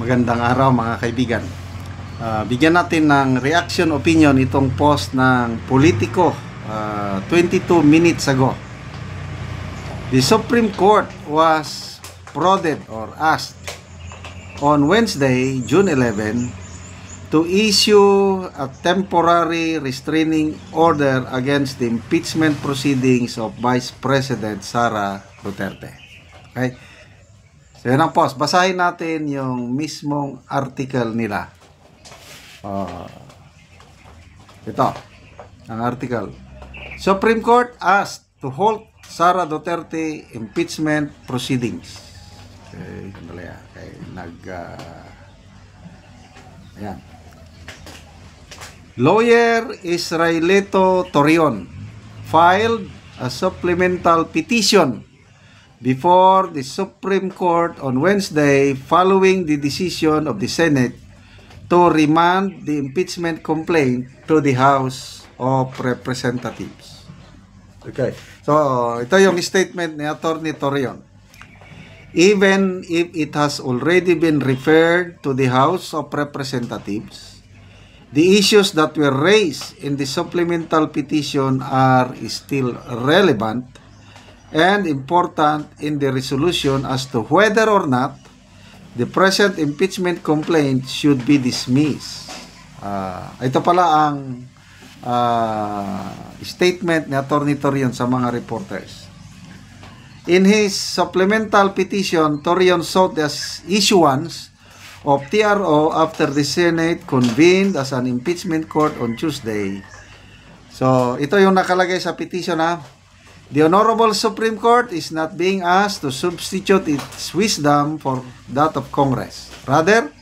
Magandang araw mga kaibigan. Bigyan natin ng reaction opinion itong post ng Politico 22 minutes ago. The Supreme Court was prodded or asked on Wednesday, June 11, to issue a temporary restraining order against the impeachment proceedings of Vice President Sara Duterte. Okay? So yun ang post. Basahin natin yung mismong article nila. Ito, ang article. Supreme Court asked to halt Sara Duterte impeachment proceedings. Okay, sandali yan. Okay, ayan. Lawyer Israelito Torion filed a supplemental petition before the Supreme Court on Wednesday following the decision of the Senate to remand the impeachment complaint to the House of Representatives. Okay. So, ito yung statement ni Attorney Torion. Even if it has already been referred to the House of Representatives, the issues that were raised in the supplemental petition are still relevant and important in the resolution as to whether or not the present impeachment complaint should be dismissed. Ito pala ang statement ni Attorney Torion sa mga reporters. In his supplemental petition, Torion sought the issuance of TRO after the Senate convened as an impeachment court on Tuesday. So, ito yung nakalagay sa petition na the Honorable Supreme Court is not being asked to substitute its wisdom for that of Congress. Rather,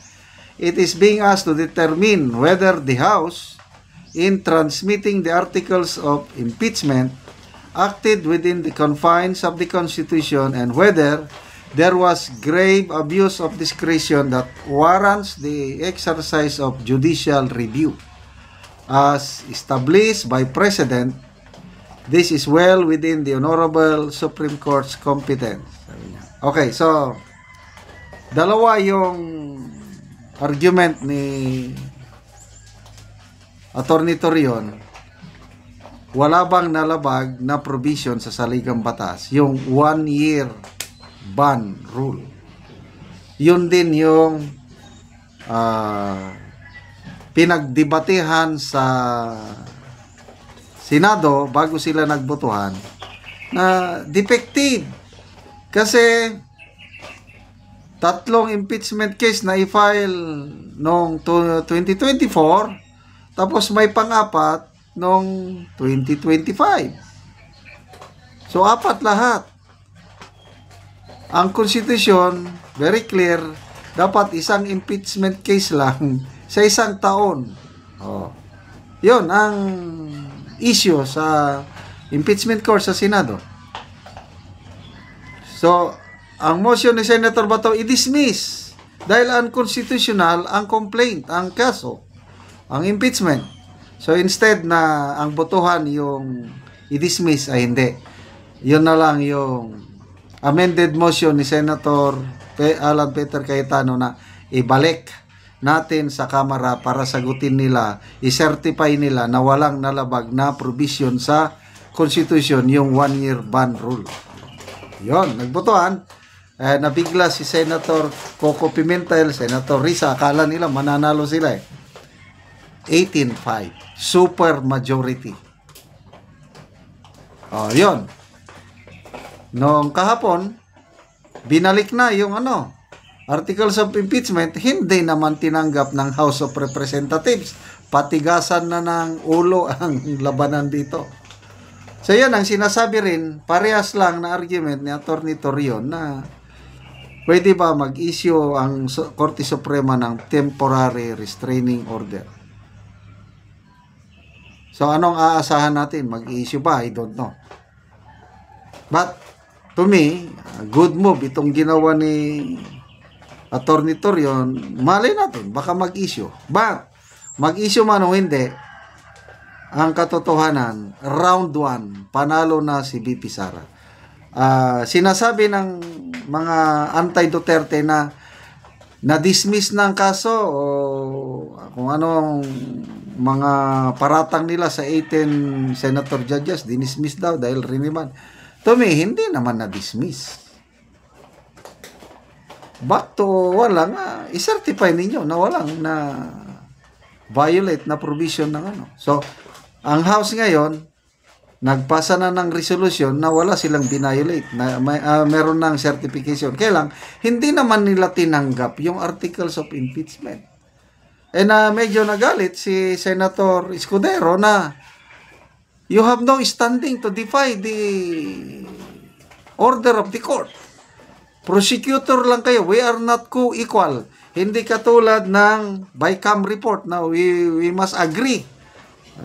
it is being asked to determine whether the House, in transmitting the articles of impeachment, acted within the confines of the Constitution and whether there was grave abuse of discretion that warrants the exercise of judicial review. As established by precedent, this is well within the Honorable Supreme Court's competence. Okay, so dalawa yung argument ni Attorney Torion. Wala bang nalabag na provision sa saligang batas, yung 1-year ban rule. Yun din yung pinagdebatehan sa Senado bago sila nagbotohan na defective kasi tatlong impeachment case na i-file noong 2024 tapos may pang-apat noong 2025. So apat lahat. Ang konstitusyon very clear, dapat isang impeachment case lang sa isang taon. Yun ang issue sa impeachment court sa Senado. So, ang motion ni Senator Bato i-dismiss dahil unconstitutional ang complaint, ang kaso, ang impeachment. So, instead na ang botohan yung i-dismiss ay hindi. Yun na lang yung amended motion ni Senator Alan Peter Cayetano na ibalik natin sa Kamara para sagutin nila, i-certify nila na walang nalabag na provision sa Constitution yung 1-year ban rule. Yon, nagbotohan. Nabigla si Senator Coco Pimentel, Senator Risa, akala nila mananalo sila 18-5. Super majority. Yon. Noong kahapon, binalik na yung articles of impeachment, hindi naman tinanggap ng House of Representatives. Patigasan na ng ulo ang labanan dito. So yan ang sinasabi rin, parehas lang na argument ni Attorney Torion na pwede ba mag-issue ang Korte Suprema ng temporary restraining order. So anong aasahan natin? Mag-issue ba? I don't know. But to me, good move itong ginawa ni Attorney Torion, malay natin, baka mag-issue. But, mag-issue man o hindi, ang katotohanan, round 1, panalo na si VP Sara. Sinasabi ng mga anti-Duterte na na-dismiss ng kaso o kung anong mga paratang nila sa 18 senator judges, dinismiss daw dahil riniman. To me, hindi naman na-dismiss. Back to walang, i-certify ninyo na walang na violate na provision ng ano. So, ang House ngayon, nagpasa na ng resolution na wala silang binayolate, na meron ng certification. Kaya lang, hindi naman nila tinanggap yung articles of impeachment. Medyo nagalit si Senator Escudero na you have no standing to defy the order of the court. Prosecutor lang kayo. We are not co-equal. Hindi katulad ng BICAM report na we must agree.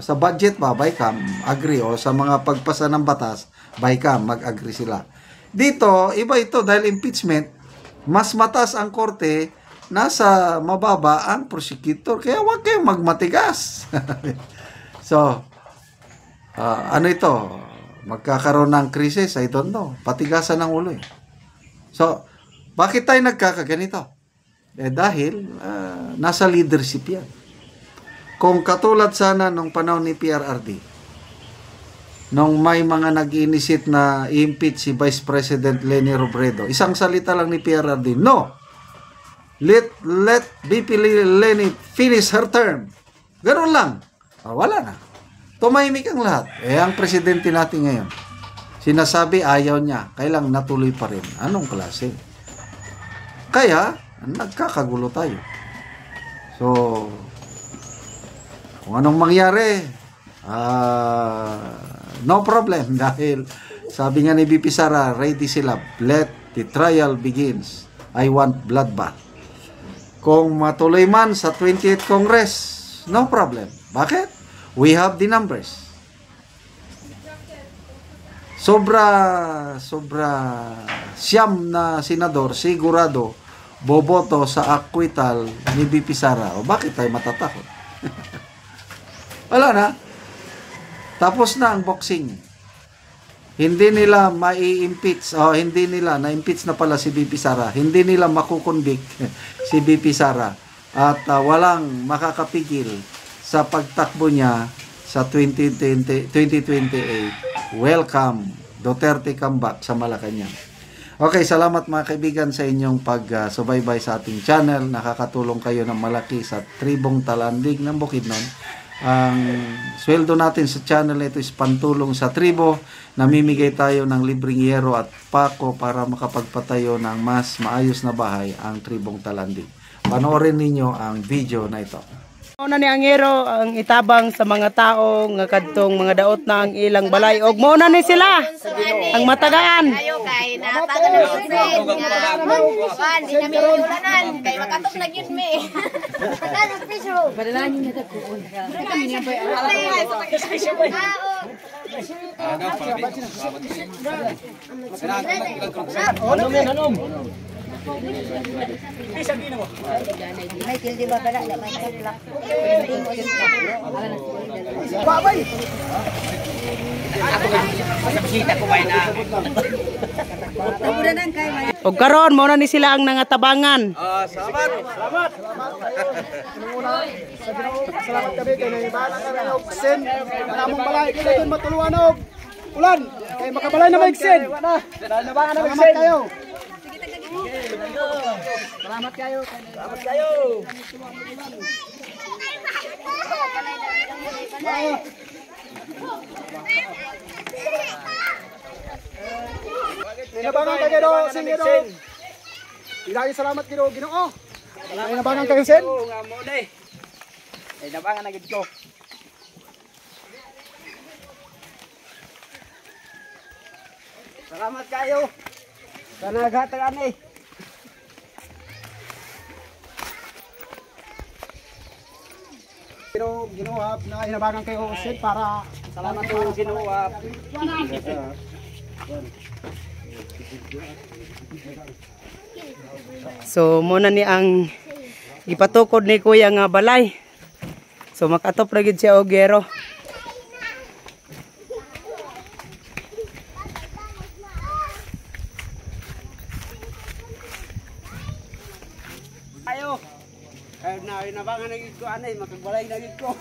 Sa budget ba, BICAM, agree. O sa mga pagpasa ng batas, BICAM, mag-agree sila. Dito, iba ito dahil impeachment, mas mataas ang korte, nasa mababa ang prosecutor. Kaya huwag kayong magmatigas. So, ano ito? Magkakaroon ng krisis? I don't know. Patigasan ng ulo eh. So, bakit tayo nagkakaganito? Dahil nasa leadership yan. Kung katulad sana nung panahon ni PRRD, nung may mga nag-initiate na impeach si Vice President Leni Robredo, isang salita lang ni PRRD, no! Let VP Leni finish her term. Ganun lang. Wala na. Tumahimik ang lahat. Ang presidente natin ngayon, sinasabi ayaw niya, kailang natuloy pa rin. Anong klase? Kaya, nagkakagulo tayo. So, kung anong mangyari, no problem. Dahil, sabi nga ni BP Sara, ready sila. Let the trial begins. I want bloodbath. Kung matuloy man sa 28th Congress, no problem. Bakit? We have the numbers. Sobra siyam na senador sigurado boboto sa acquittal ni BP Sara. O bakit tayo matatakot? Wala na. Tapos na ang boxing. Hindi nila mai-impeach. Hindi nila na-impeach na pala si BP Sara. Hindi nila makukonvict si BP Sara. At walang makakapigil sa pagtakbo niya sa 2028. Welcome, Duterte comeback sa Malacanang. Okay, salamat mga kaibigan sa inyong pagsubaybay sa ating channel. Nakakatulong kayo ng malaki sa Tribong Talandig ng Bukidnon. Ang sweldo natin sa channel ito is pantulong sa tribo. Namimigay tayo ng libreng yero at pako para makapagpatayo ng mas maayos na bahay ang Tribong Talandig. Panoorin ninyo ang video na ito. Muna ni Angero ang itabang sa mga tao nga kadtong mga daot na ang ilang balay og muna ni sila ang matagaan. Ayo kay natagan na sa friend nga di na mi ulanan kay makatok na gyud mi. Ano piso? Padalahan niya dako. Kami niya bay ala. Michael di ba pala na may plak. Babay. Og karon mo na ni sila ang nangatabangan. Salamat. Salamat kami kay naibalan na rin og sen. Namong balay kay matuluan og ulan. Kay makabalay na maigsen. Nabangan na maigsen kayo. Salamat kayo. Salamat kayo. Nabangan kayo Ginoo. Ilagi salamat Ginoo. Nabangan kayo sen. Nga mo ni. Ay nabangan na gid ko. Salamat kayo. Sana gatagan eh. Pero ginuhap na inabangan kayo Sid para salamat po ginuhap. So muna ni ang ipatukod ni kuya nga balay. So makatop ra gid siya og gero. Ayo. Kaya na, nabangan na gid ko anay, makagbalay na gid ko.